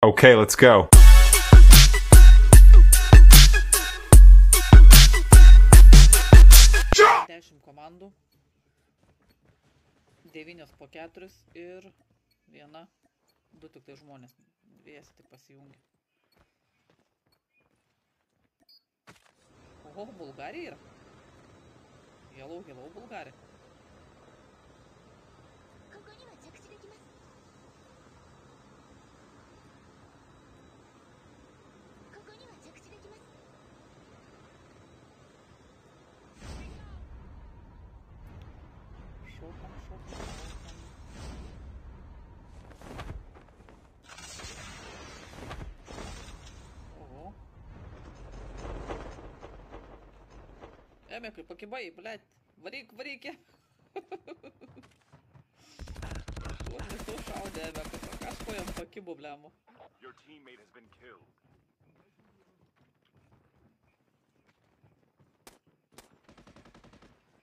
Okay, let's go. 10 komandų, 9 po 4 ir 1, 2 tik tai žmonės, dviesi tik pasijungia. Oho, Bulgarija yra. Hello, Bulgarija. Šokam. Oho. Emekai, pakibai, blėt. Varyk. Visų šaudė Emekas, o kažko jam pakibu, blėmu.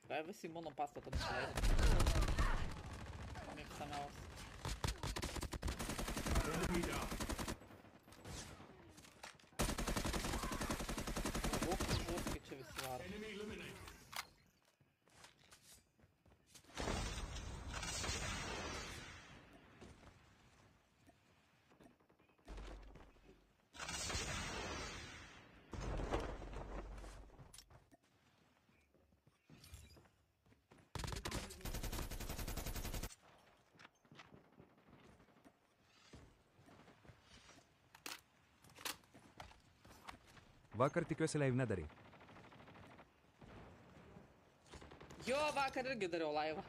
Gai visi mano pastatą nusileido. Mėgstamiausia. Kai čia visi varo. Vakar tikiuosi live nedarai. Jo, vakar irgi dariau laivą.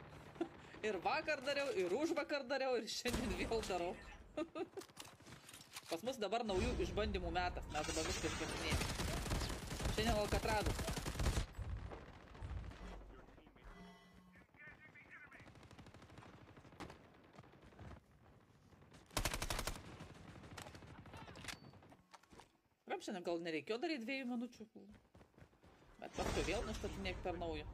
Ir vakar dariau, ir užvakar dariau, ir šiandien vėl darau. Pas mus dabar naujų išbandymų metas, mes dabar viską išbandinėjame. Šiandien Alcatradas. Šiandien gal nereikėjo daryti 2 minučių, bet paskui vėl nustatinėk per naują.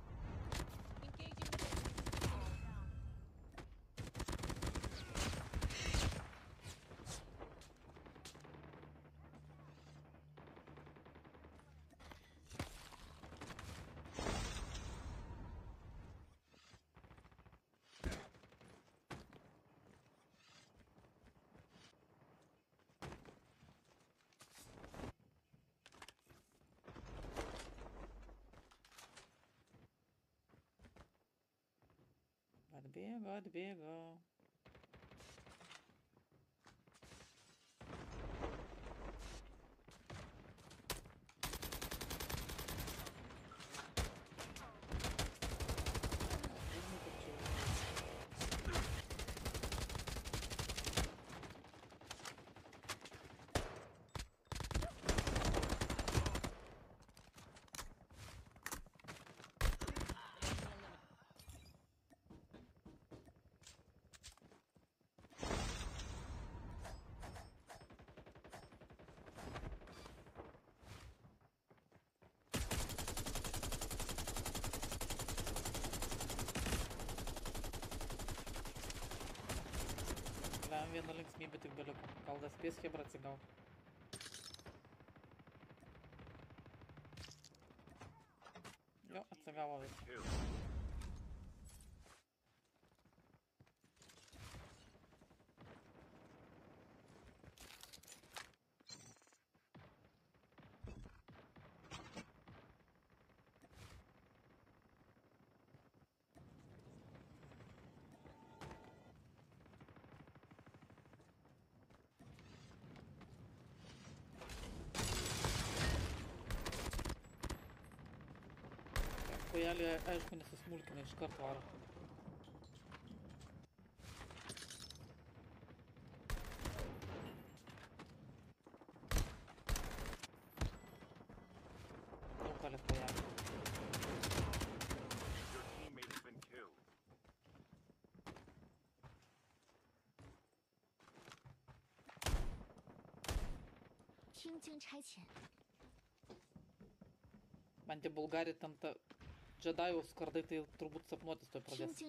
Atbėgo. Viena linksmybė tik beliko. Gal dar spės Hebra atsigaut. Jo, atsigavo visą. Kojelė, aišku, nesismulkina, iš karto varo. Nukalė kojelė. Man tie Bulgarija tam ta Džedajaus kardai, tai turbūt sapnuotis toj pradės.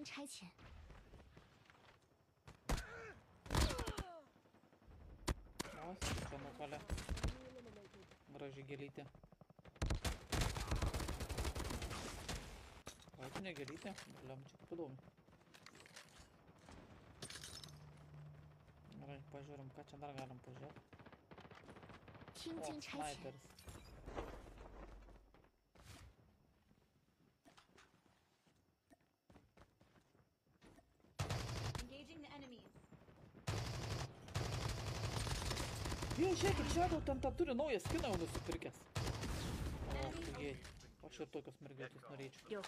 O, Vienas, čia nukalė. Graži gėlytė. Vaitinė gėlytė, bliam, čia kaip įdomu. Gerai, pažiūrim, ką čia dar galim pažiūrėti. O, sniperis. Jie, žiūrėkit, Shadow ten tą turi naują skiną jau nusipirkęs. O, jei. Aš ir tokios mergiotės norėčiau.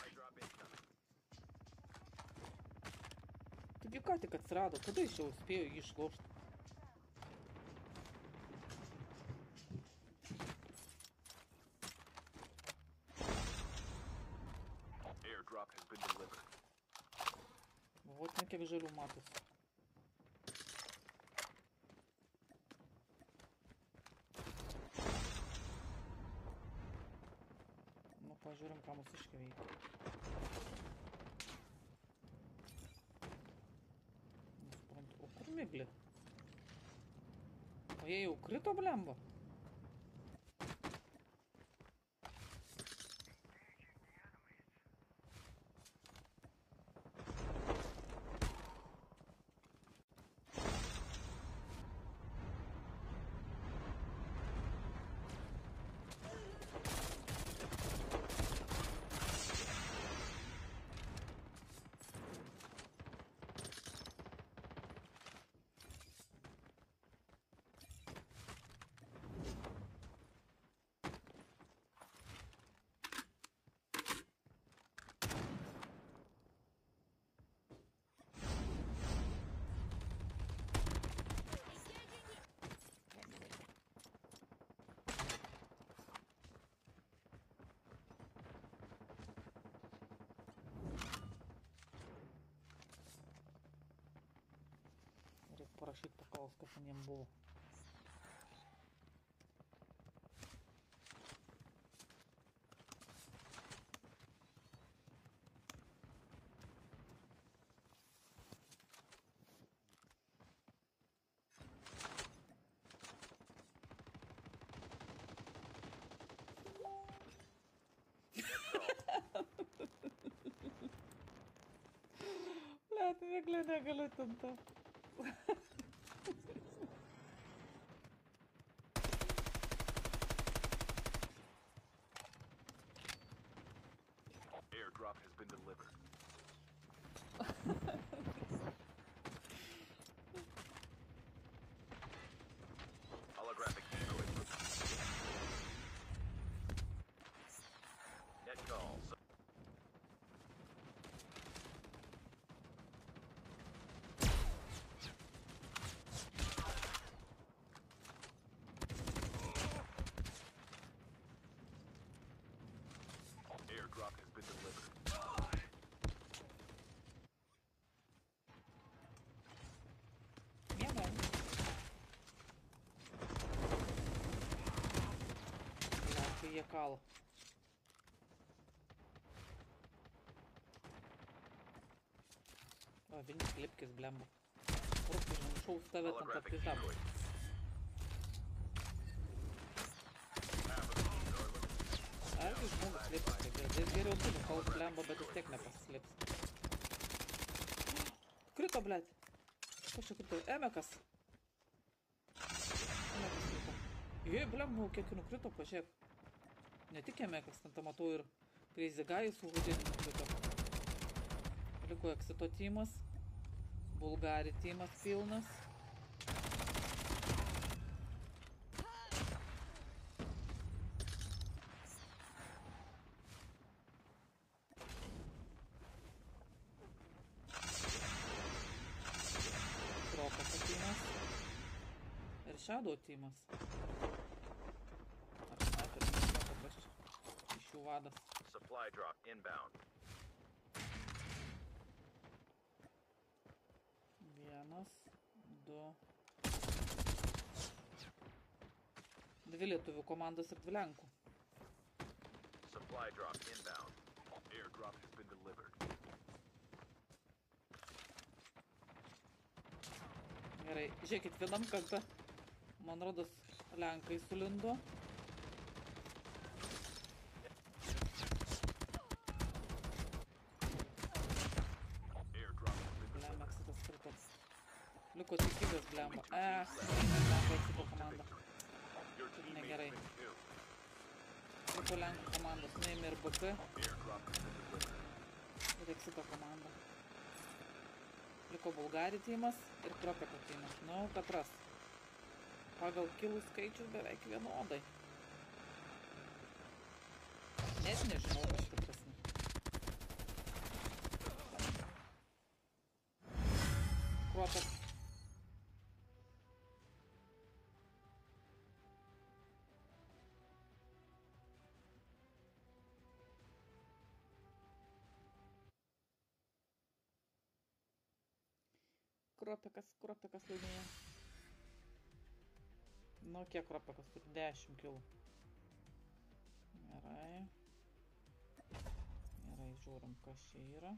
Taigi ką tik atsirado, kada jis jau spėjo jį išlošti? Vot ne kiek žalių matos. Nu, pažiūrim, ką mūsiškai veikia. Nesuprantu, o kur miglė? O jie jau krito, blemba? Parašyt paklaus, kas ten jiem buvo. Blet, miglė negaliu ten to. Airdrop has been delivered. Holographic decoy. Net call. Airdrop has been delivered. Miegam. Kai jie kala. O, Vilnius Lipkis, blemba. Rūpis, šaus tave tam tą pizdą. Argi žmogus slėpsis, jis geriau turi kaut blemba, bet vis tiek nepasislėps. Krito, blėt. Kas čia krito? Emekas. Emekas krito. Jei, blemba, kiek nukrito, pažiūrėk. Ne tik Emekas, ten matau ir Crazy Guy su hudinimu krito. Liko Exito teamas. Bulgari teamas pilnas. Ir Shadow teamas. Ar sniperis, nežinau, kas čia iš jų vadas. Supply drop inbound. Vienas, du. Dvi lietuvių komandos ir dvi lenkų. Supply drop inbound. Airdrop has been delivered. Gerai, žiūrėkit, vienam kartą Man rodos, lenkai sulindo. Airdrop has been Blemba, delivered. eksitas kritoks. Liko tik gyvas, blemba. Blemba, eksito komanda. Your teammate negerai. has been killed. Liko lenkų komandos. Nuėmė ir BK, Airdrop has been delivered. ir eksito komanda. Liko Bulgari tymas ir Kropeko tymas. Nu, Petras. Pagal kilų skaičius beveik vienodai. Net nežinau, kas stipresni. Kropek. Kropekas laimėjo. Nu, kiek Kropekas turi? 10 kilų. Gerai. Gerai, žiūrim, kas čia yra.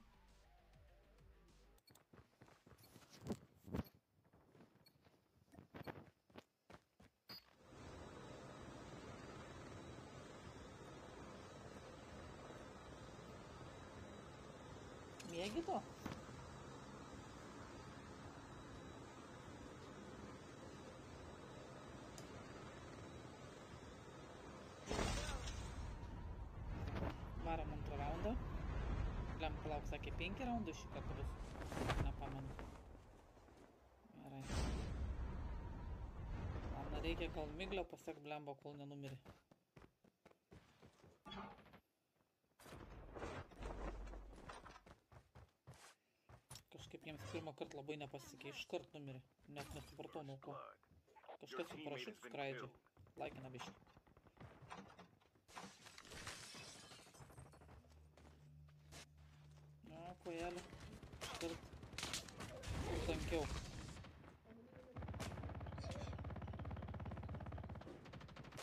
Mėgi to? Varom antrą raundą. Lem, palauk, sakė 5 raundų šį kartą bus. Nepamenu. Gerai. Man reikia gal miglio pasiek blembo, kol nenumirė. Kažkaip jiems pirmą kartą labai nepasisekė, iškart numirė. Net nesupratau, nuo ko. Kažkas su parašiutu skraidžia. Laikina biškį. Na, kojelį. Iškart. Kur tankiau.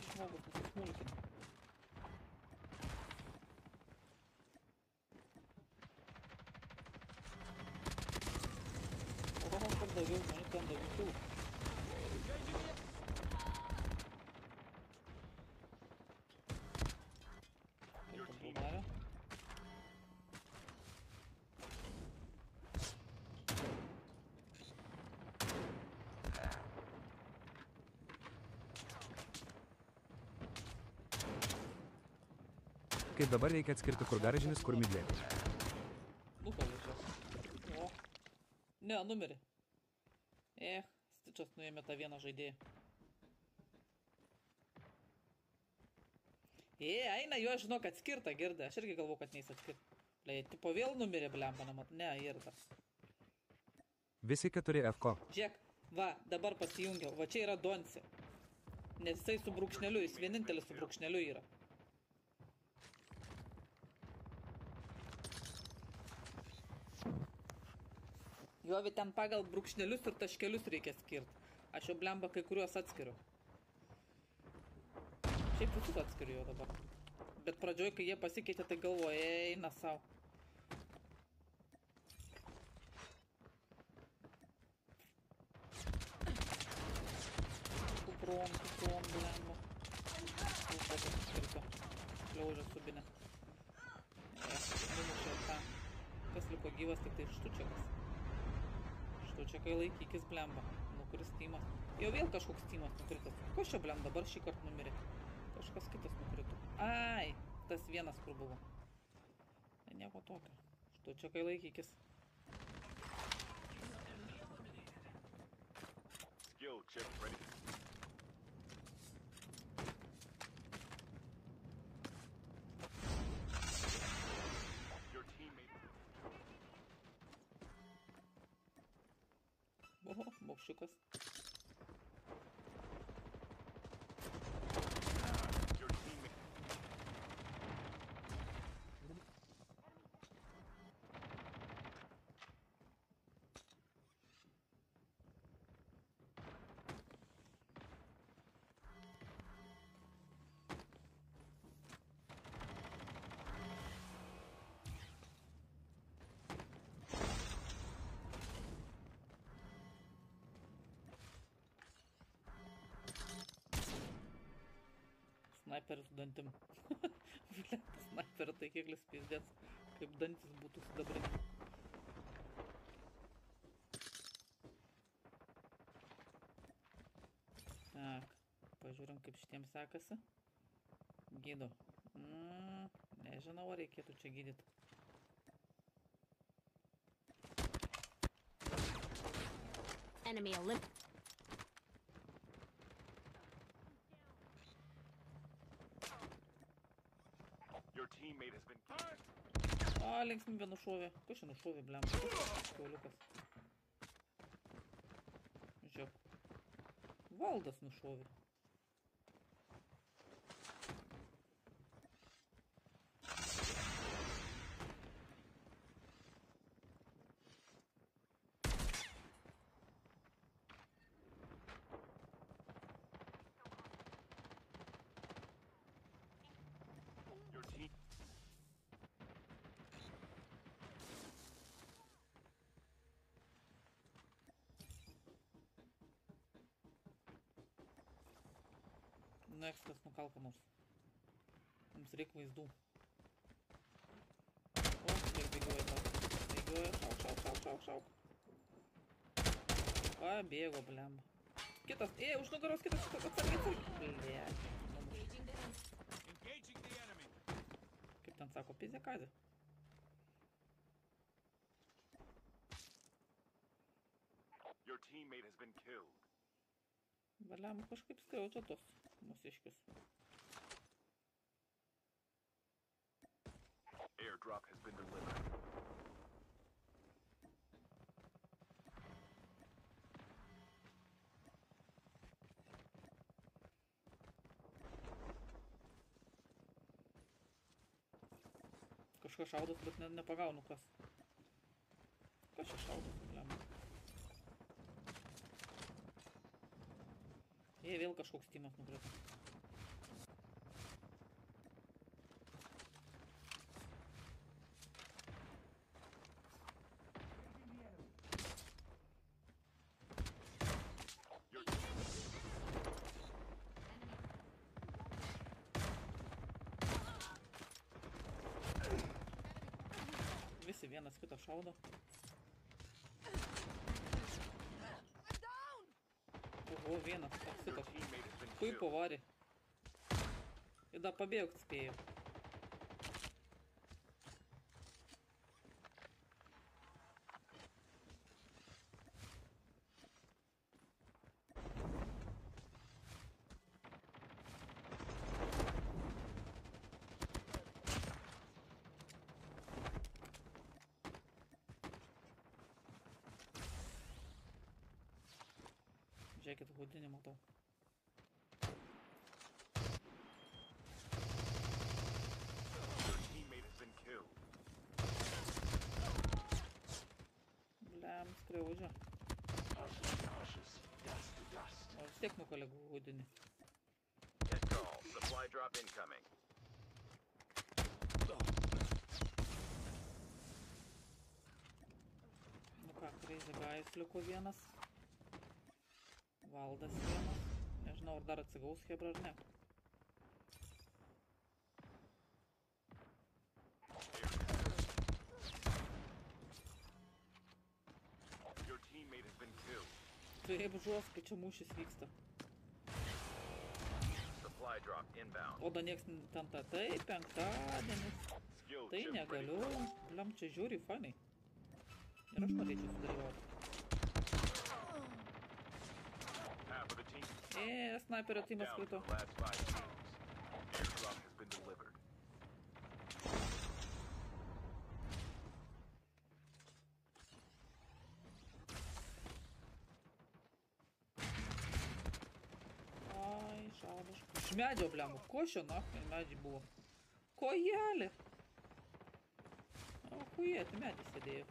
Žmogus nusismulkina. O, kur daugiau žmonių, ten daugiau kilų. Kaip to Bulgarė? Kaip dabar reikia atskirti, kur garažinis, kur miglė. Nukalė čia. O. Ne, numirė. Stičas nuėmė tą vieną žaidėją. Eina, jo žinok atskirta, girda. Aš irgi galvoju, kad neis atskirta. Blei, tipo vėl numirė blemba, nemat. Ne, girda. Visi 4 FK. Žiūrėk, va, dabar pasijungiau. Va čia yra Donsi. Nes jisai su brūkšneliu, jis vienintelis su brūkšneliu yra. Jovi ten pagal brūkšnelius ir taškelius reikia skirti. Aš jau blemba kai kuriuos atskiriu. Šiaip visus atskiriu jau dabar. Bet pradžioj, kai jie pasikeitė, tai galvoju, eina savo. Kupron, blemba. Kokias skirto. Šliaužė subinę. Numušė tą. Kas liko gyvas, tik tai štučiakas. Štučiakai laikykis blemba. Nukuris tymas. Jau vėl kažkoks tymas nukrito. Kas čia blem dabar šį kartą numirė? Kažkas kitas nukrito. Ai, tas vienas kur buvo. Nieko tokio. Štučiakai laikykis. Skill chip ready. Your teammate. Oho, bokščiukas. Your teammate. Sniperis su dantim. Blet, sniperio taikiklis pizdėts. Kaip dantis būtų sidabrini. Tak, pažiūrim, kaip šitiems sekasi. Gydo. Nežinau, ar reikėtų čia gydyti. Enemy eliminated. Your teammate has been killed. Linksmybė nušovė. Kas čia nušovė, blem? Kauliukas. Žiūrėk. Valdas nušovė. Your team. Nextas nukalka mus. Mums reikia vaizdų. O, kiek bėgioja tau. Bėgioja, šauk. Pabėgo, blem. Kitas, už nugaros kitas, atsargiai. Blėt. Engaging the enemy. Kaip ten sako, pizė kazė. Your teammate has been killed. Blem, kažkaip skriaučia tos mūsiškius. Airdrop has been delivered. Kažkas šaudas, bet nepagaunu kas. Kas čia šaudas, blem? Vėl kažkoks tymas nukrito. Visi vienas kitą šaudo. Oho, vienas, toks kitas. Kui pavarė. Ir dar pabėgt spėjau. Žiūrėkit, hudinį matau. Your teammate has been killed. Blem, skriaužia. Cautious. Dust to dust. O vis tiek nukolegų hudinį. Get call. Supply drop incoming. Nu ką, Crazy Guy'as liko vienas. Valdas vienas. Nežinau, ar dar atsigaus Hebra ar ne. Your teammate has been killed. Taip žuos, kai čia mūšis vyksta. Supply drop inbound. O da nieks ten ta, tai penktadienis. Skill Tai chip negaliu. Blem, čia žiūri fanai. Ir aš norėčiau sudalyvauti. Half of the team Sniperio tymas down to krito. the last 5 teams. Airdrop has been delivered. Ai, šaudas. Iš medžio, blemu. Ko šio naktį medžiai buvo? Kojelė. O, kujėti medį sėdėjo.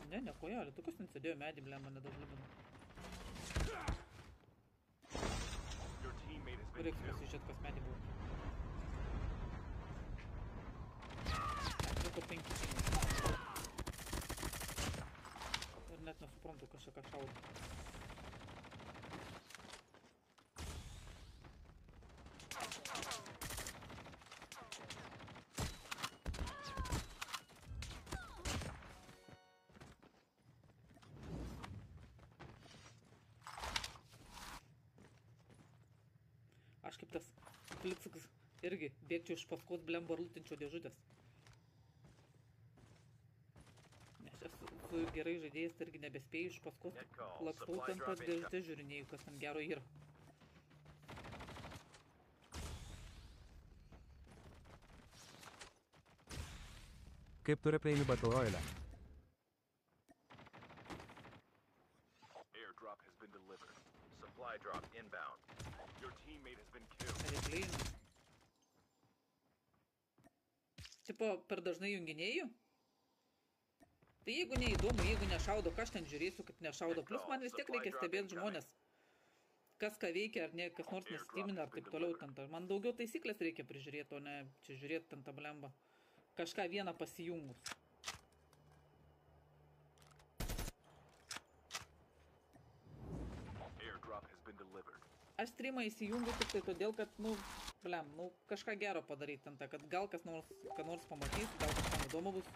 Ne, kojelė. Tu kas ten sėdėjo medį, blemu, nedažlibinu. Your teammate has been Reiks killed. pasižiūrėt, kas medį buvo. Liko 5 tymas. Ir net nesuprantu, kas čia ką šaudo. aš kaip tas plicis irgi bėgčiau iš paskos blembo ir lūtinčio dėžutės. Nes esu gerai žaidėjas, tai irgi nebespėjau iš paskos lakstau ten tas dėžutės žiūrinėjau, kas ten gero yra. Kaip tu replaimi Battle Royale? Airdrop has been delivered. Supply drop inbound. Your teammate has been killed. Replayinu. Tipo, per dažnai junginėjau? Tai jeigu neįdomu, jeigu nešaudo, ką aš ten žiūrėsiu, kad nešaudo. Plus man vis tiek reikia stebėti žmonės. Kas ką veikia, ar ne, kas nors nestimina, ar taip toliau. Ten, man daugiau taisyklės reikia prižiūrėti, o ne čia žiūrėti ten tą blembą. Kažką vieną pasijungus. Aš streamą įsijungiu tik tai todėl, kad, kažką gero padaryti ten, kad gal kas nors pamatys, gal kažkam įdomu bus.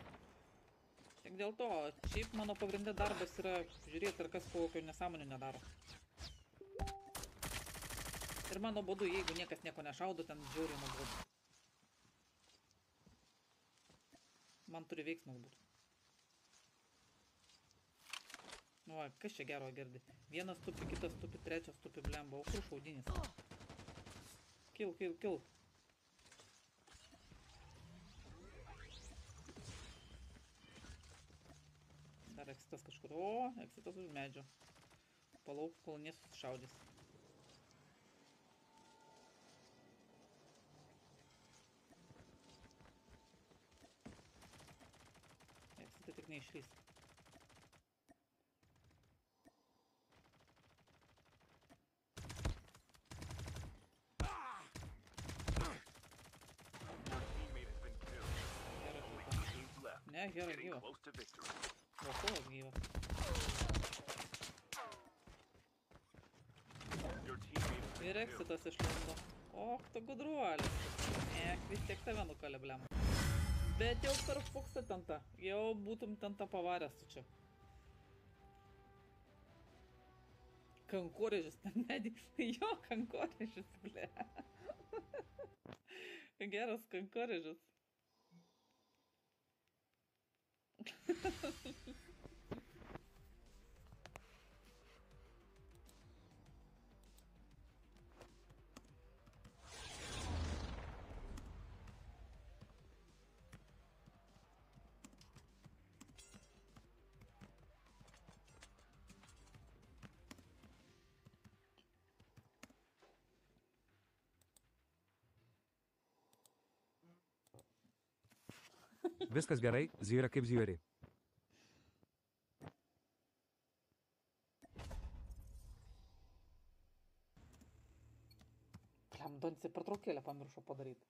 Tik dėl to, šiaip mano pagrindė darbas yra žiūrėti, ar kas kokio nesąmonio nedaro. Ir mano bodu, jeigu niekas nieko nešaudo, ten žiauriai nuobodu. Man turi veiksmas būti. Nu va, kas čia gero girdi? Vienas tupi, kitas tupi, trečias tupi, blemba. O kur šaudinis? Kill. Dar eksitas kažkur. O, eksitas už medžio. Palauks, kol nesusišaudys. Eksitą tik neišlys. Ne, gerai gyva. Vokovas gyva. Ir eksitas išlindo. Och, tu gudruolis. Vis tiek tave nukalė, blem. Bet jau per fuksą ten tą. Jau būtum ten tą pavaręs tu čia. Kankorėžis ten nedį. Jo, kankorėžis, ble. Geras kankorėžis. Viskas gerai, zyra kaip zyri. Donci pertraukėlę pamiršau padaryti.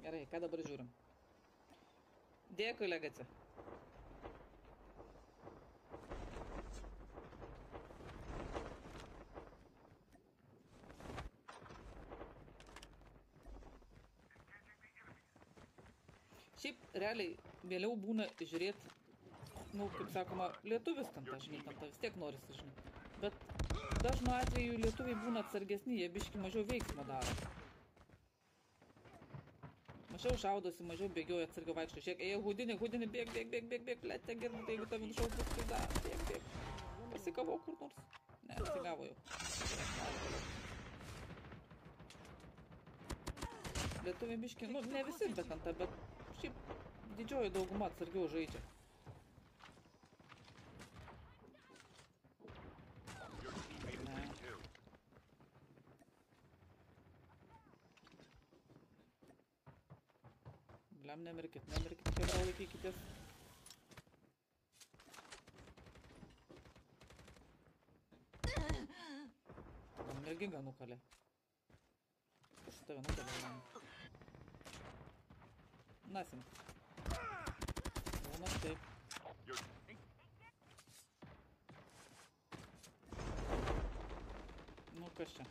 Gerai, ką dabar žiūrim? Dėkui, Legacy. Šiaip, realiai, vėliau būna žiūrėti, kaip sakoma, lietuvis ten tą, žinai, ten tą vis tiek norisi, žinai. Bet dažnu atveju lietuviai būna atsargesni, jie biški mažiau veiksmo daro. Mažiau šaudosi, mažiau bėgioja, atsargiau vaikšto. Žiūrėk, hudinį, bėg, plėtė, girdi, tai jeigu tavim šaukus, tai da, bėg. Pasikavau kur nors. Ne, atsigavo jau. Lietuviai biški, ne visi, bet ant tą, bet šiaip didžioji dauguma atsargiau žaidžia. Blem, nemirkit, kebra laikykitės. Man ir giga nukalė. Aš tave nukalė. Nasim. Būna taip. Nu kas čia?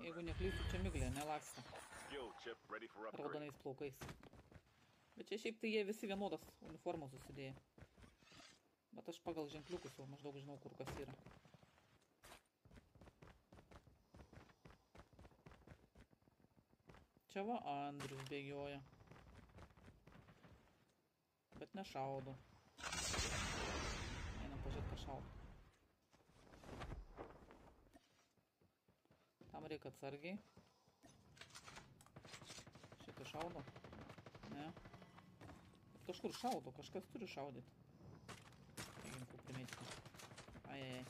Jeigu neklysiu, čia miglė, nelaksta. Skill chip ready for upgrade. Raudonais plaukais. Bet čia šiaip tai jie visi vienodas uniformos susidėję. Bet aš pagal ženkliukus jau maždaug žinau, kur kas yra. Čia va Andrius bėgioja. Bet nešaudo. Einam pažiūrėt, ką šaudo. Tam reikia atsargiai. Šitą šaudo? Ne. Bet kažkur šaudo, kažkas turi šaudyti. Ginklų primėti. Ajajai.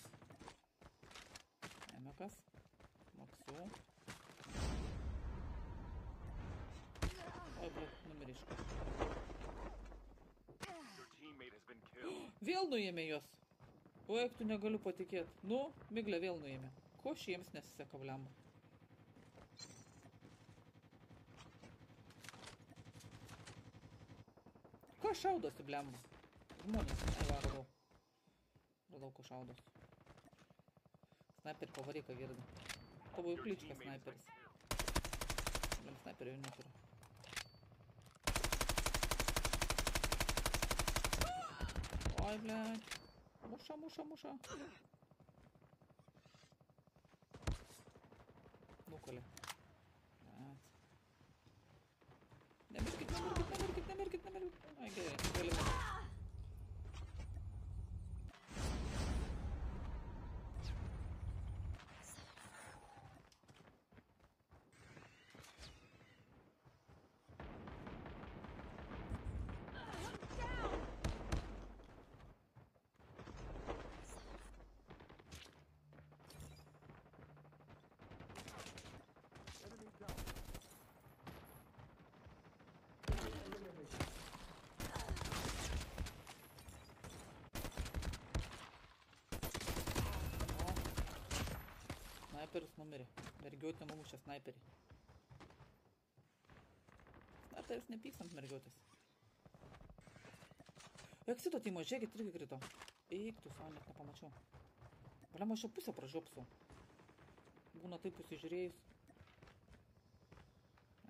Emekas. Maksu. Oi, blet, numiriškai. Your teammate has been killed. Vėl nuėmė juos. Oi, tu negaliu patikėti. Nu, miglę vėl nuėmė. Ko šiems nesiseka, blemba? Ko šaudosi, blemba? Žmonės. Ai, va, radau. Radau, ko šaudosi. Sniperį pavaryką girdi. Tavo jau kličkas sniperis. Gal sniperio jau neturiu. Ой, блядь. Muša. Nukalė. Nemirkit. Ai, gerai, galime. Sniperis numirė. Mergiotė numušė sniperį. Sniperis nepyks ant mergiotės. Exito Timo, žiūrėkit, irgi krito. Eik, tu savo net nepamačiau. Valiam, aš čia pusę pražiopsiu. Būna taip pasižiūrėjus.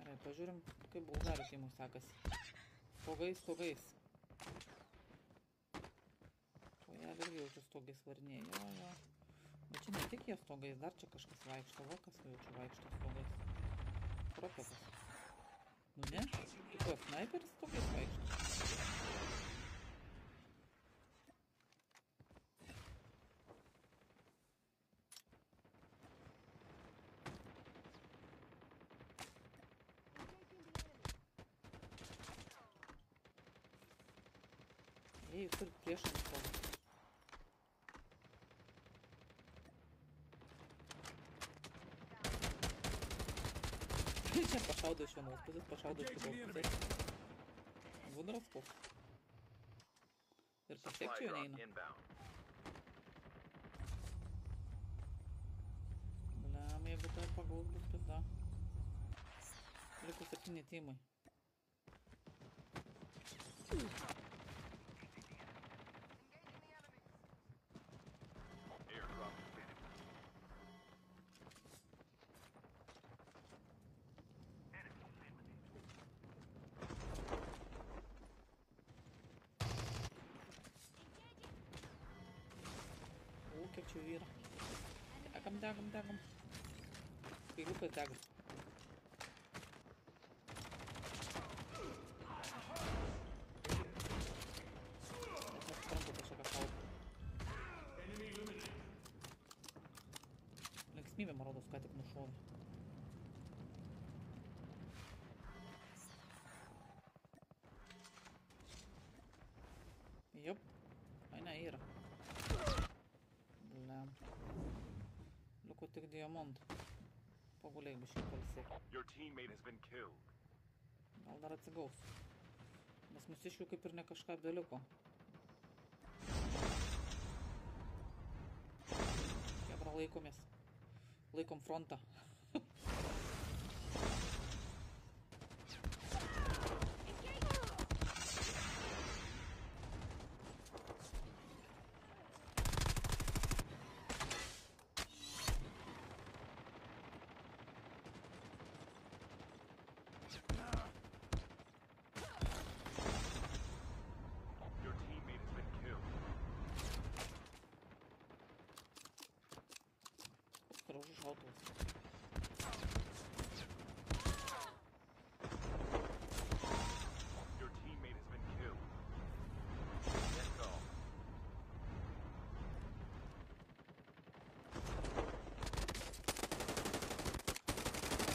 Gerai, pažiūrim, kaip Bulgarijų Timo sekasi. Stogais. O jie irgi jaučiu stogais varinėje. Jo. Bet čia ne tik jie stogais, dar čia kažkas vaikšto. Va, kas jaučiu vaikšto stogais. Propetas. Nu ne? Tu ko, sniperis stogais vaikšto? Jei, jūs turit priešą stogą. Čia pašaudo iš vienos pusės, pašaudo iš kitos pusės. Būdras koks. Ir pasiekčiau jo neina. Bliam, jeigu tai pagaus bus pizda. Liko 7 teamai. Kiek čia vyra. Degam. Kailiukas degas. Aš nesuprantu, kas čia ką šaudo. Linksmybė, man rodos, ką tik nušovė. Jop. Ai, ne, yra. Bliam. Liko tik diamantų. Paguliai biškai palsėk. Gal dar atsigaus. Nes mūsiškių kaip ir ne kažką beliko. Kebra laikomės. Laikom frontą. Your teammate has been killed. Gražus šautuvas. Your teammate has been killed. Get call.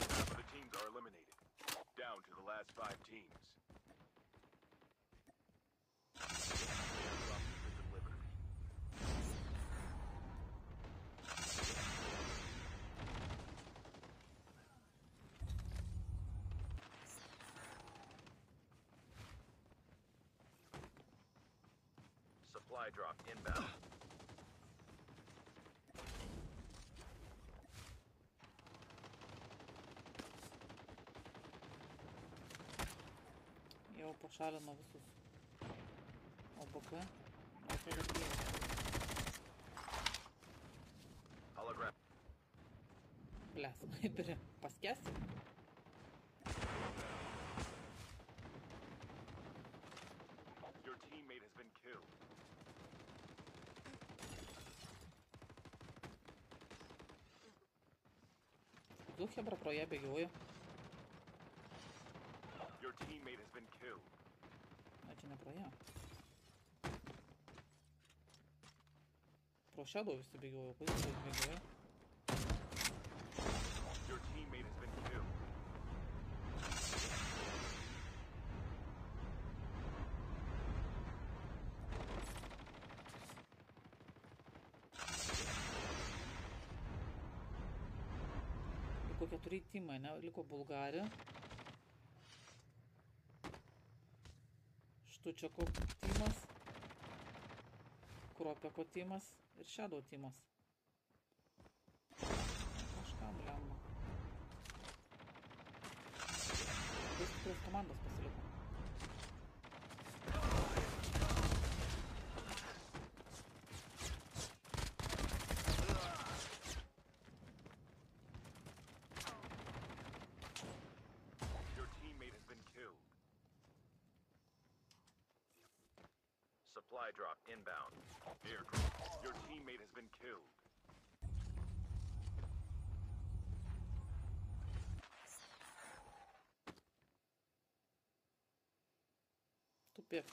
Half of the teams are eliminated. Down to the last 5 teams. Airdrop has been delivered. Supply drop inbound. Jau pašalino visus. OBP. Atrodo prieš. Hologram. Ble, snaiperi. Paskesi? Your teammate has been killed. Du hebra pro ją bėgioja. Your teammate has been killed. Na, čia ne pro ją. Pro Shadow visi bėgioja. Kodėl jis bėgioja? Your teammate has been killed. Liko 4 timai, ne? Liko Bulgarija. Štučiako timas. Kropeko timas ir Shadow timas. Kažkam lemba. Labai stiprios komandos pasiliko. Your teammate has been killed. Supply drop inbound. Airdrop. Your teammate has been killed. Tupėk.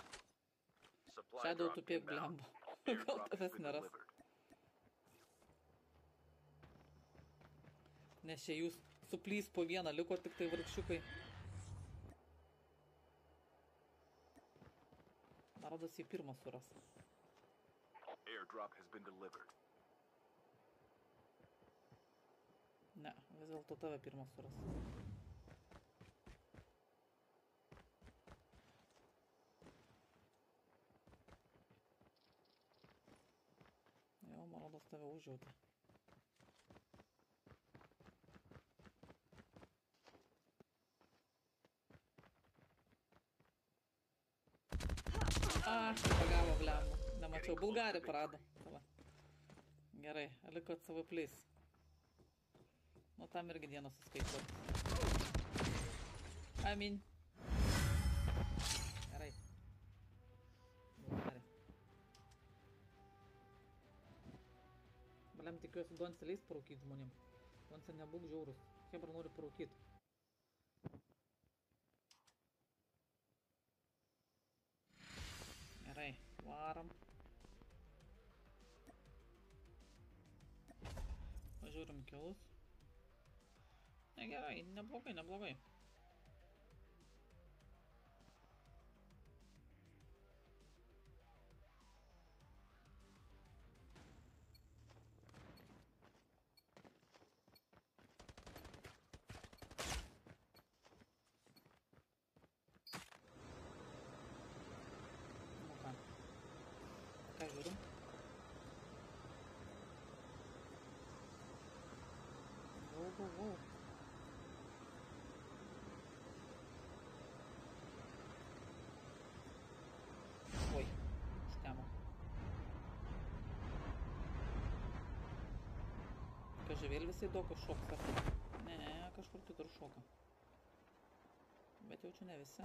Supply Shadow drop tupėk, inbound. blemba. Gal Airdrop has tavęs been neras. delivered. Nes čia jūs suplys po vieną, liko tik tai vargšiukai. Narodas į pirmą suras. Airdrop has been delivered. Ne, vis dėlto tave pirmą suras. Jau, man rodos, tave užjautė. Pagavo, blemba. Nemačiau, Bulgarį parado. Tava. Gerai, liko savo plys. Nu, tam irgi dienos suskaičiuoti. Amin. Gerai. Bulgarį. Blem, tikiuosi, Donce leis parūkyti žmonėm. Donce nebūk žiaurus. Hebra nori parūkyti. Gerai, varam. Pažiūrim kilus. Ne, gerai, neblogai, neblogai. Ką žiūrim? Čia vėl visai dokus šoksta. Ne, kažkur kitur šoka. Bet jau čia ne visi.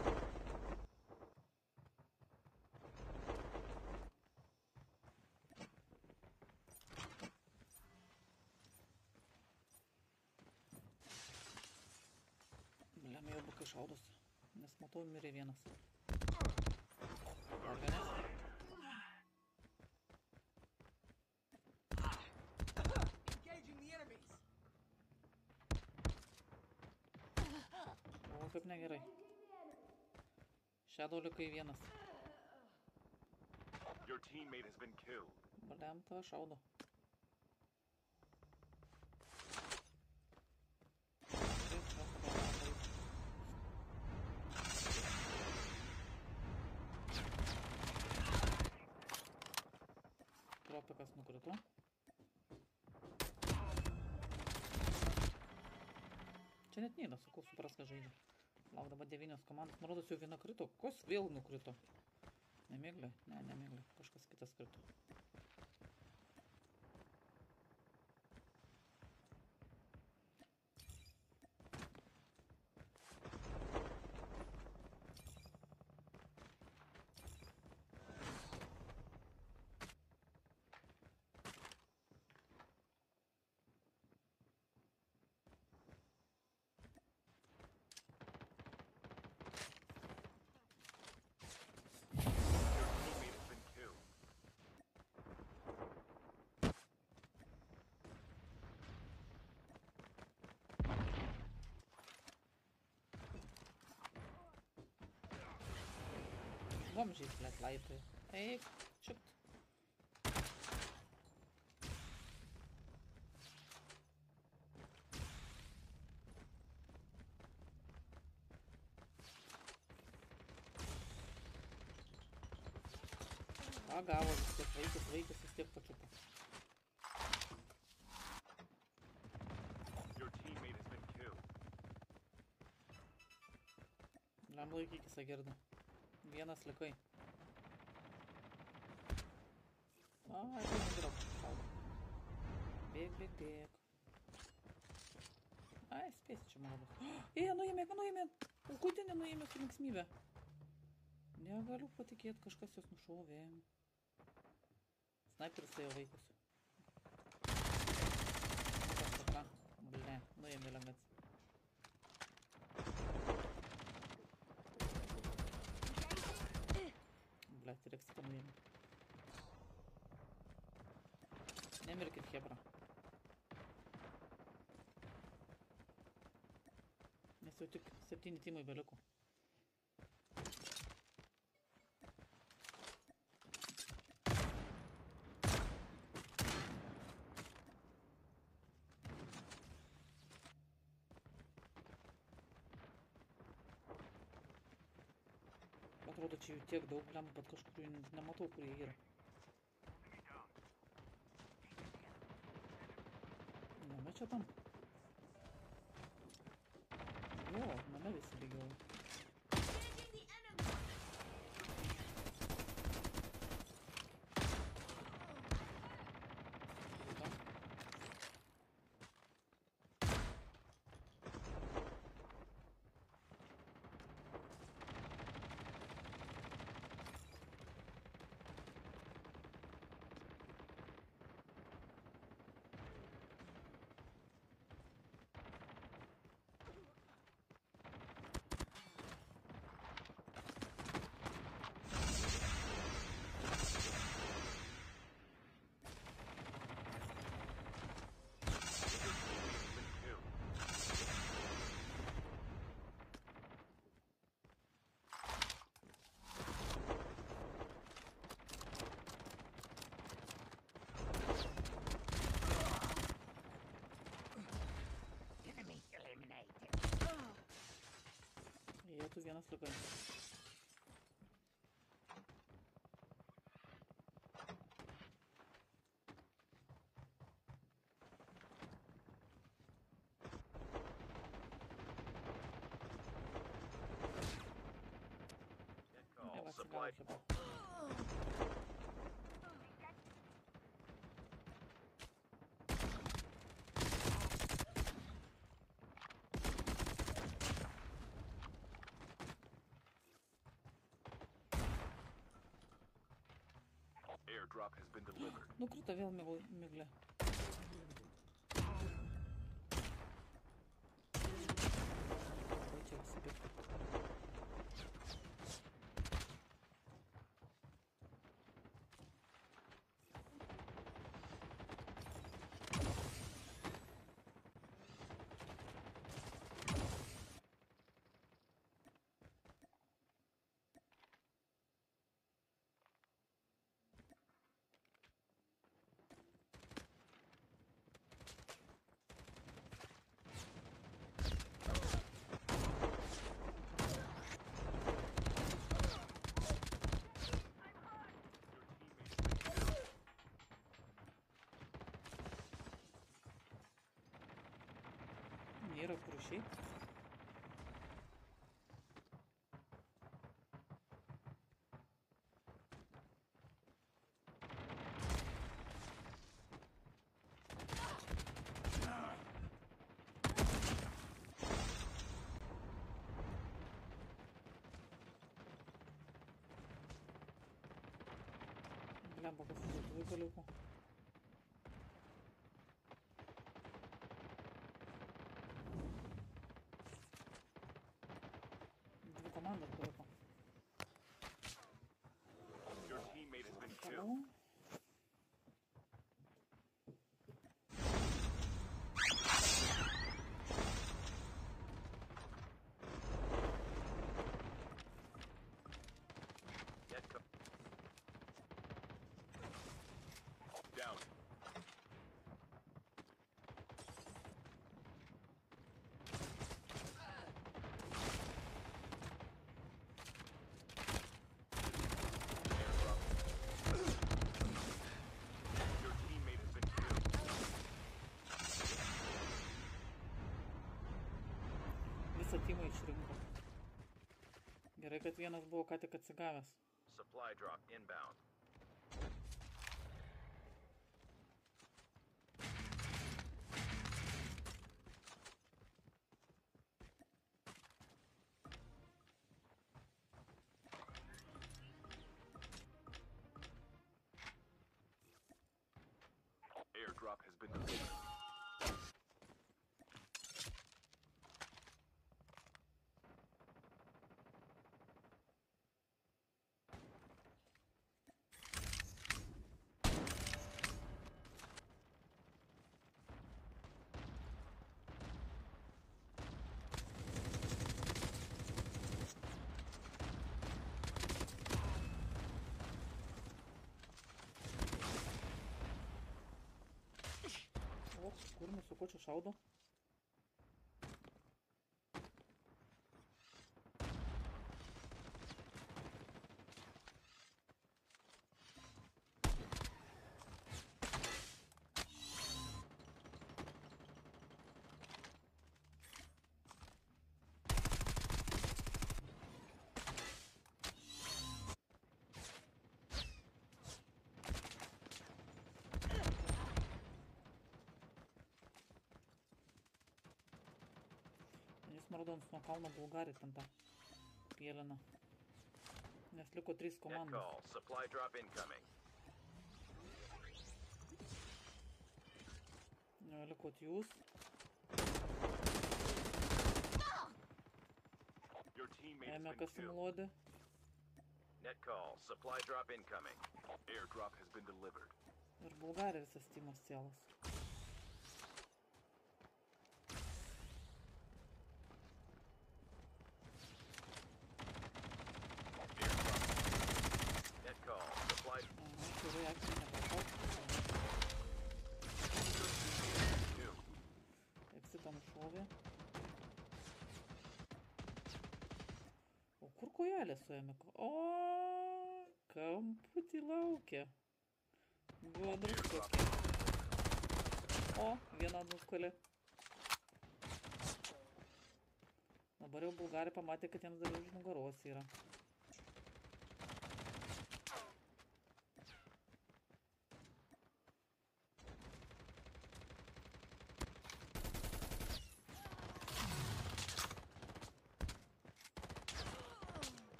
Bliam, jau bukai šaudosi. Nes matau, mirė vienas. Dar vienas. O, kaip negerai. Shadow likai vienas. Your teammate has been killed. Bliam, tave šaudo. Tropikas nukrito. Čia net neina, sakau, supras, ką žaidžia. Lauk, dabar 9 komandos. Man rodos, jau viena krito. Kas vėl nukrito? Nemėglė? Ne, nemėglė. Kažkas kitas krito. Vamzdžiais, blėt, laiptai. Eik, čiupt. Ką gavo vis tiek, vaikas vis tiek pačiupo. Your teammate has been killed. Lem laikykis, Agirda. Vienas likai. Ai, tai negrok, šaudo. Bėg, bėg, bėg. Ai, spėsi čia, man rodos. Nuėmė. O kodėl nenuėmė su linksmybė? Negaliu patikėti, kažkas jos nušovė. Sniperis tai jau vaikus. Ble, nuėmė lengvės. Блядь, рекс там nuėmė. Nemirkit, hebra. Nes jau tik 7 timai beliko. Atrodo, čia jų tiek daug, blem, bet kažkur nematau, kur jie yra. Name čia tam. Jo, name visi bėgioja. Tu vienas likai. Supply. Airdrop has been delivered. Nukrito vėl miglė. Oi, čia visi pikti. Nėra kur išeit. Blemba, kas lietuvių paliko. Komandos paliko. Your teammate has been killed. Down. Visą timą išrinko. Gerai, kad vienas buvo ką tik atsigavęs. Supply drop inbound. Airdrop has been delivered. O, kur mūsų ko čia šaudo? Mardons nuo kalno Bulgarį ten tą pėliną. Nes liko 3 Net komandos. call. Supply drop incoming. Likot jūs. Your teammate has Ėmė been kas killed. simlodė. Net call. Supply drop incoming. Airdrop has been delivered. Ir Bulgarė visas timas cielas. Net call. Supply. Turiu akcijų nepašaukti. Exitam šovė. O kur kojelė suėmė? O, kamputį laukia. Godrus tokie. O, viena nuskolė. Dabar jau Bulgarė pamatė, kad jiems dar už nugaros yra.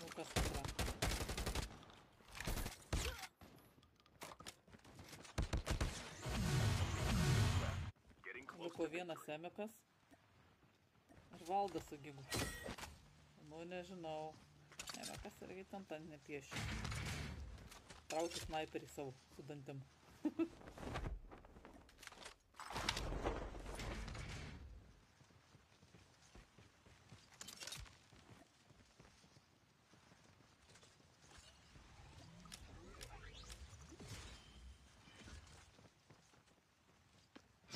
Nu, kas yra? vienas Semikas ir Valdas su Gigu. Nu, nežinau. Semikas irgi ten nepiešia. Traukia sniperį savo su dantim.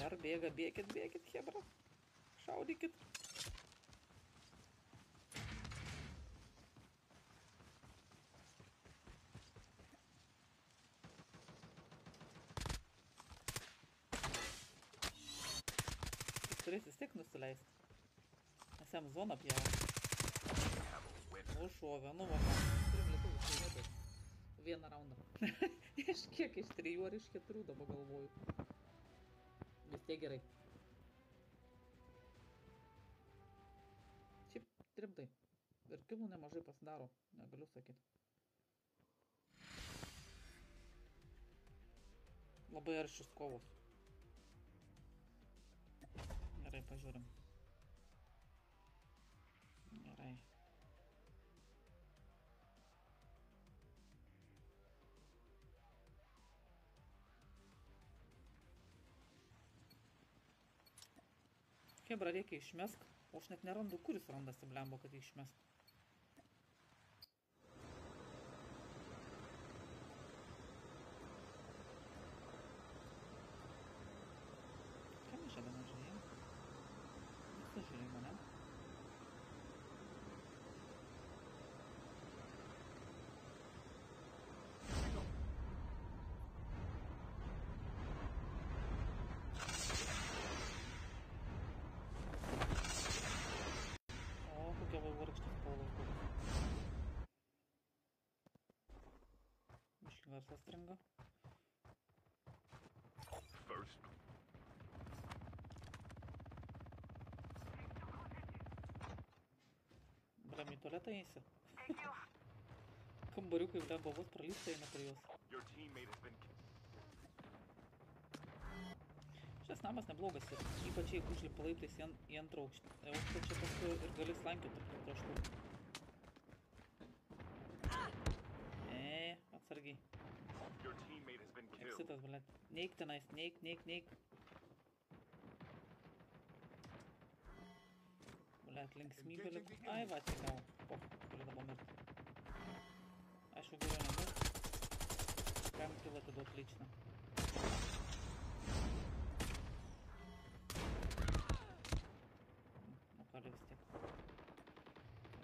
Dar bėga, bėkit, hebra. Šaudykit. Turės vis tiek nusileisti. Nes jam zoną pjavo. Nušovė, nu va. Turim lietuvių laimėtojus. Vieną raundą. Iš kiek? Iš 3 ar iš 4 dabar galvoju. Vis tiek gerai. Šiaip rimtai. Ir kilų nemažai pasidaro. Negaliu sakyti. Labai aršius kovos. Gerai, pažiūrim. Gerai. Hebra reikia išmesk, o aš net nerandu, kuris randasi blembo, kad jį išmesk. Ką mes čia dabar žiūrėjom? Visą žiūrėjom, ne? Garsas stringa. Bram, į tualetą eisi? Kambariukai blemba vos pralysta eina prie jos. Šis namas neblogas ir ypač jeigu užlipa laiptais į antrą aukštą čia paskui ir gali slankioti tarp kraštų. Atsargiai. Eksitas, blet. Neik tenais, neik. Blet, linksmybė lik. Ai, va, atsikau. O, turiu dabar mirti. Aišku, geriau nebus. Kam kilo tada отлично. Nu, kali vis tiek.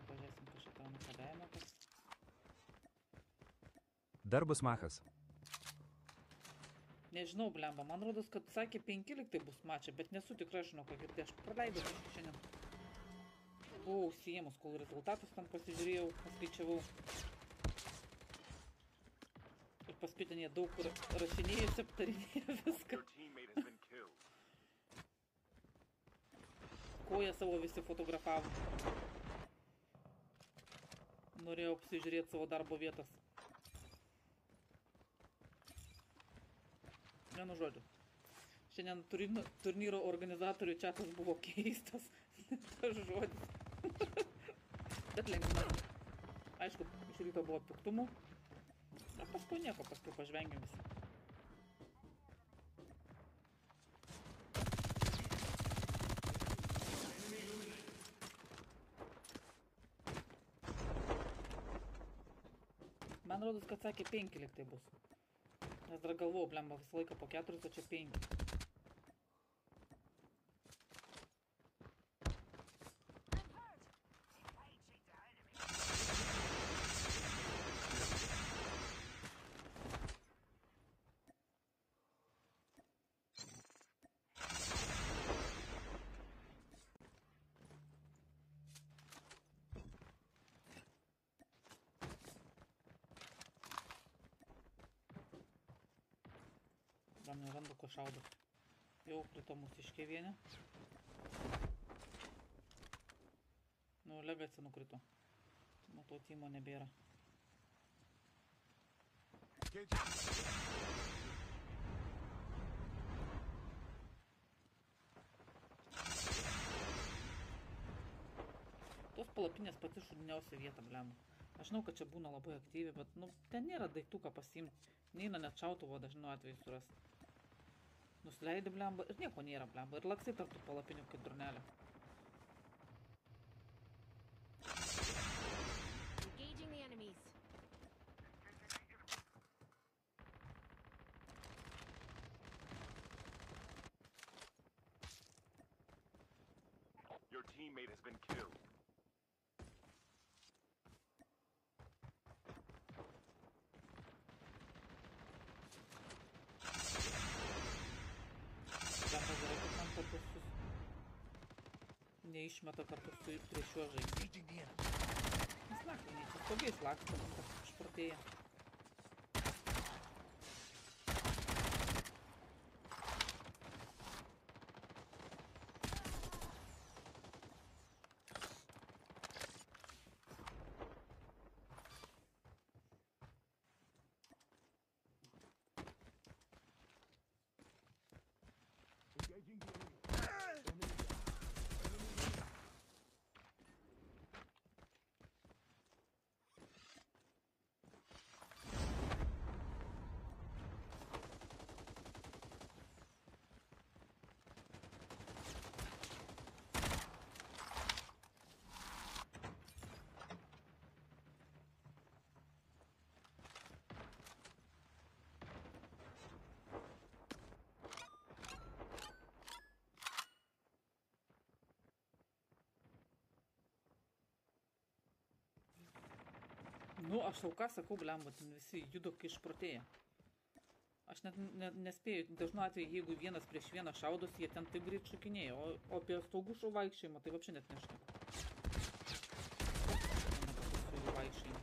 Pažiūrėsim, kažką nukadėjame, kas. Darbas machas. Nežinau, blemba, man rodos, kad sakė 5 liktai bus mačia, bet nesu tikra, žinau, ką girdė. Aš praleidau šiandien. Buvau užsiėmus, kol rezultatus tam pasižiūrėjau, paskaičiavau. Ir paskui ten jie daug rašinėjusi, aptarinėjo viską. Koją savo visi fotografavo. Norėjau apsižiūrėti savo darbo vietas. Vienu žodžiu. Šiandien turnyro organizatorių čiatas buvo keistas. Tas žodis. Bet lengvai. Aišku, iš ryto buvo piktumų. Bet paskui nieko, paskui pažvengėm visi. Man rodos, kad sakė 5 liktai bus. Nes dar galvojau, blemba, visą laiką po 4, o čia 5. Tam nerandu, ko šaudo. Jau krito mūsiškė vienė. Nu, legacija nukrito. Nuo to timo nebėra. palapinės pati šudiniausia vieta, blem. Aš žinau, kad čia būna labai aktyvi, bet, nu, ten nėra daiktų, ką pasiimti. Neina net šautuvo dažnu atveju surasti. Nusileidi, blemba, ir nieko nėra, blemba. Ir laksai tartų palapinių kaip durnelė. Engaging the enemies. Your teammate has been killed. Blemba, gerai, kad man kartu su... Neišmeta kartu su prie šiuo žaidžiu. Nes lakstiniai, čia stogiais laksta, man tas išprotėja. Nu, aš tau ką sakau, blemba, ten visi juda kai išprotėja. Aš net nespėju, dažnu atveju, jeigu vienas prieš vieną šaudos, jie ten taip greit šokinėja, o apie stogų šų vaikščiojimą, tai vapščiai net nešneku. Su jų vaikščiojimu.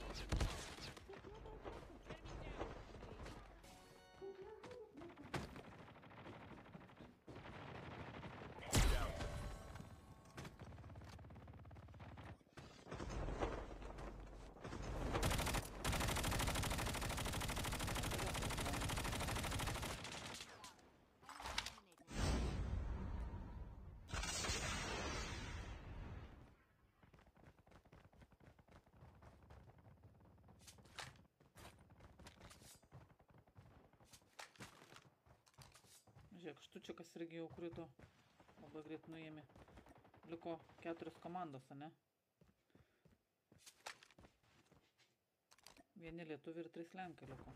Žiūrėk, štučiukas irgi jau krito. Labai greit nuėmė. Liko 4 komandos, ane? Vieni lietuviai ir 3 lenkai liko.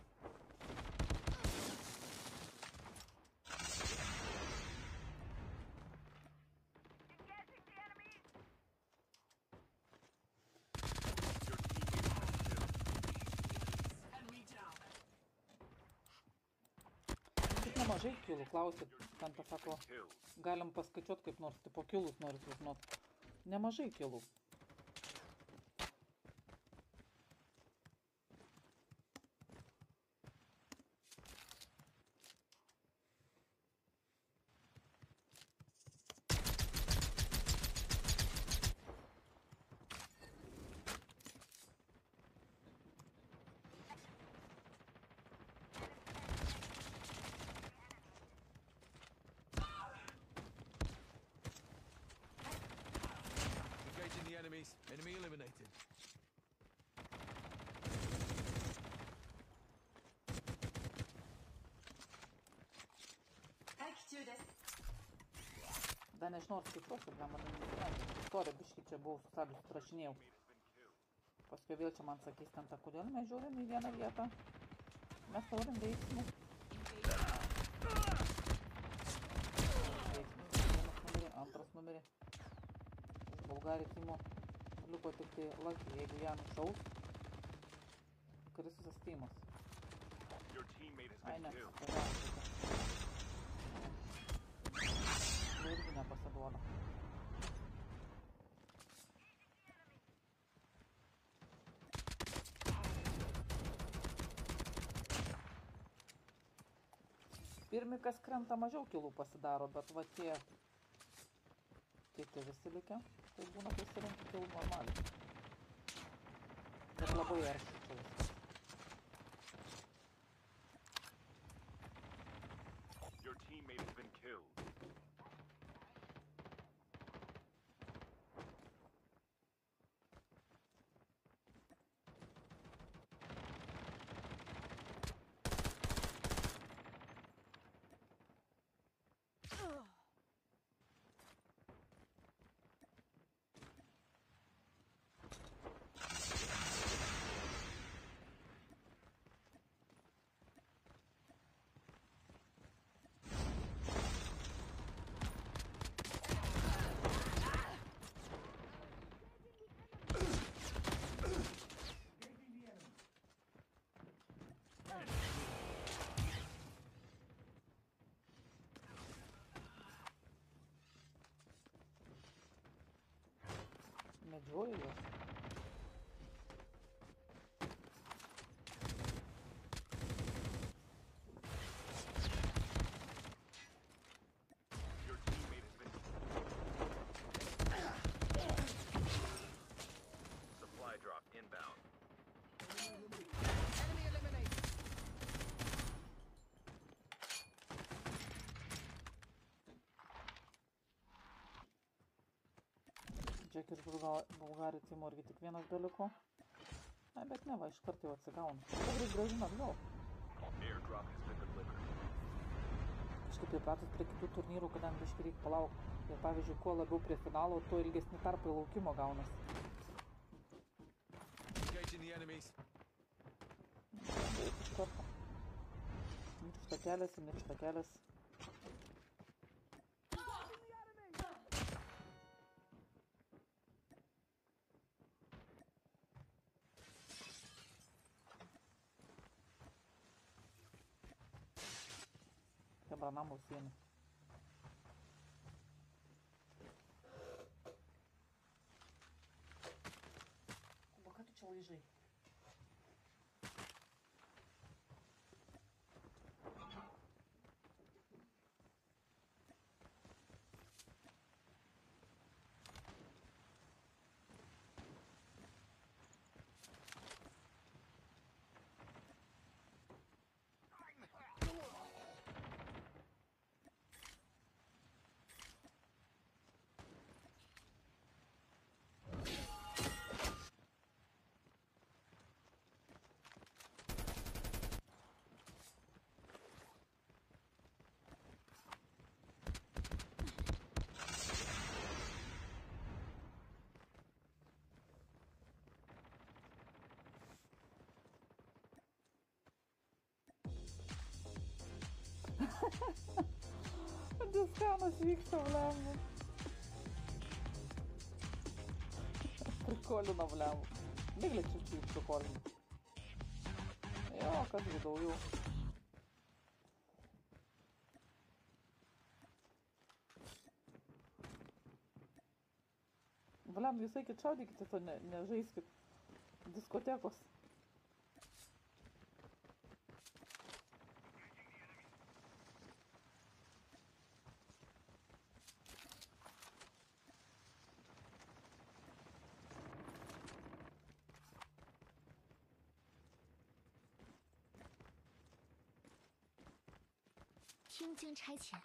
Nemažai kilų, klausit, ten pasako, galim paskaičiuot kaip nors, tipo kilus nori sužinot. Nemažai kilų. Enemy eliminated. Dar nežinau, ar skaičiuosiu, man istorija biškai čia buvau sustabdžius, prašinėjau. Paskui vėl čia man sakys ten tą, kodėl mes žiūrim į vieną vietą. Mes norim veiksmų. Vienas numerį, antras numerį. Iš Bulgarį Timo. Liko tik tai Lucky, jeigu ją nušaus, kris visas Timas. Ai, ne, tada. Tai irgi nepasiduoda. Pirmikas krenta mažiau kilų pasidaro, bet va tie visi likę. Tai būna pasirinkti kilų normaliai. Bet labai arši čia viskas. Your teammate has been killed. Medžioju juos. Your teammate has been. Supply drop inbound. Enemy eliminated. Džek iš Bulgarijų timo irgi tik vienas beliko. Ai, bet ne, va, iškart jau atsigauna. Dabar jis grąžina atgal. Airdrop has been delivered. Kažkaip įpratus prie kitų turnyrų, kadangi biškį reikia palaukti. Ir pavyzdžiui, kuo labiau prie finalo, tuo ilgesni tarpai laukimo gaunasi. Engaging the enemies. Taip, iš karto. Miršta kelias, miršta kelias. Hebra namo sienį. Kuba, ką tu čia laižai? Diskanas vyksta, blemba. Prikolina, blemba. Miglė čia prikolina. Jo, kas gi daugiau. Blemba, jūs eikit šaudykite to, nežaiskit diskotekos.听经差遣。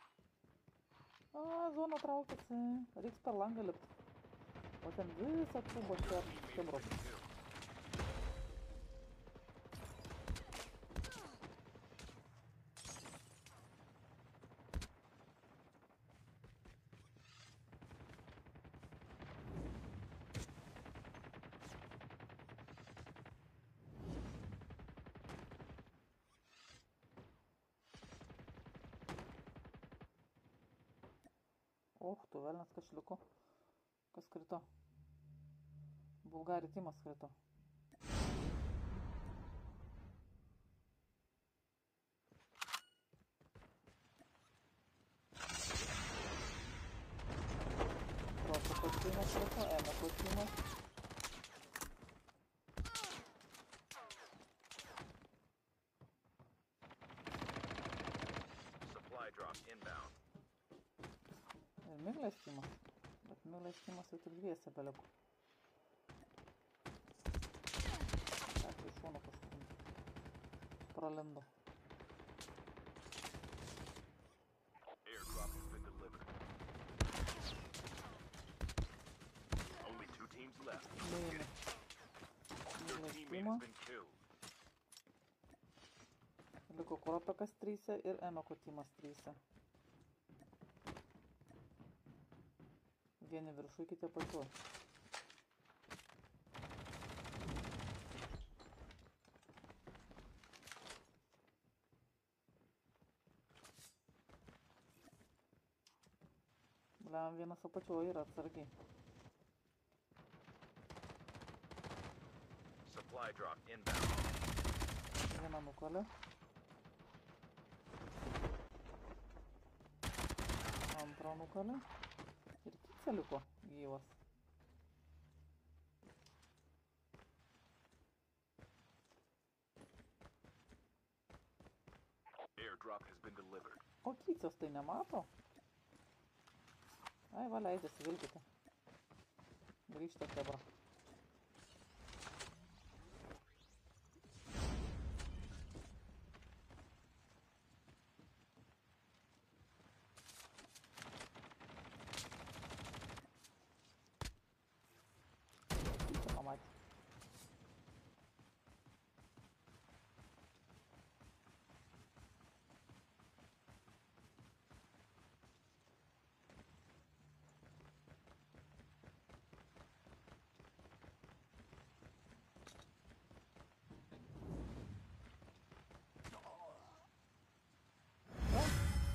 Zona traukiasi. Reiks per langą lipti. O ten visą tubą čia chebros. Tu velnas kažliko. Kas krito? Bulgarijų timas krito. Proto kostiumas krito, Eme kostiumas. Supply drop inbound. Ir Miglės timas. Bet Miglės timas jau tik dviese beliko. Tak, iš šono kažkur pralindo. Airdrop has been delivered. Only 2 teams left. Laimi. Your Miglės teammate timą. has been killed. Liko Kropekas 3 ir Emeko timas 3. Vieni viršui, kiti apačioj. Bliam, vienas apačioj yra atsargiai. Supply drop inbound. Vieną nukalė. Antrą nukalė. Ir Kice liko gyvas. drop has been delivered. O kycios tai nemato? Ai, va, leidžiasi, vilkite. Grįžta tebra. Kycio pamatė.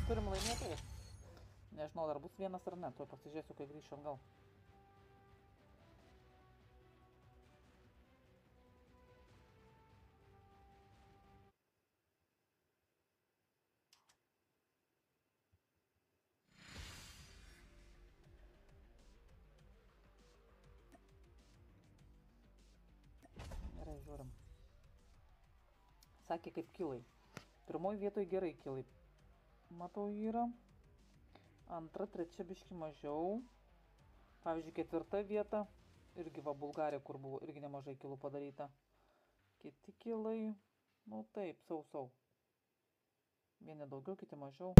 Turim laimėtoją. Nežinau, dar bus vienas ar ne. Tuoj pasižiūrėsiu, kai grįšiu atgal. Gerai, žiūrim. Sakė, kaip kilai. Pirmoj vietoj gerai kilai. Matau yra. Antra, trečia biški mažiau. Pavyzdžiui, ketvirta vieta. Irgi va Bulgarija, kur buvo irgi nemažai kilų padaryta. Kiti kilai. Nu taip, sau. Vieni daugiau, kiti mažiau.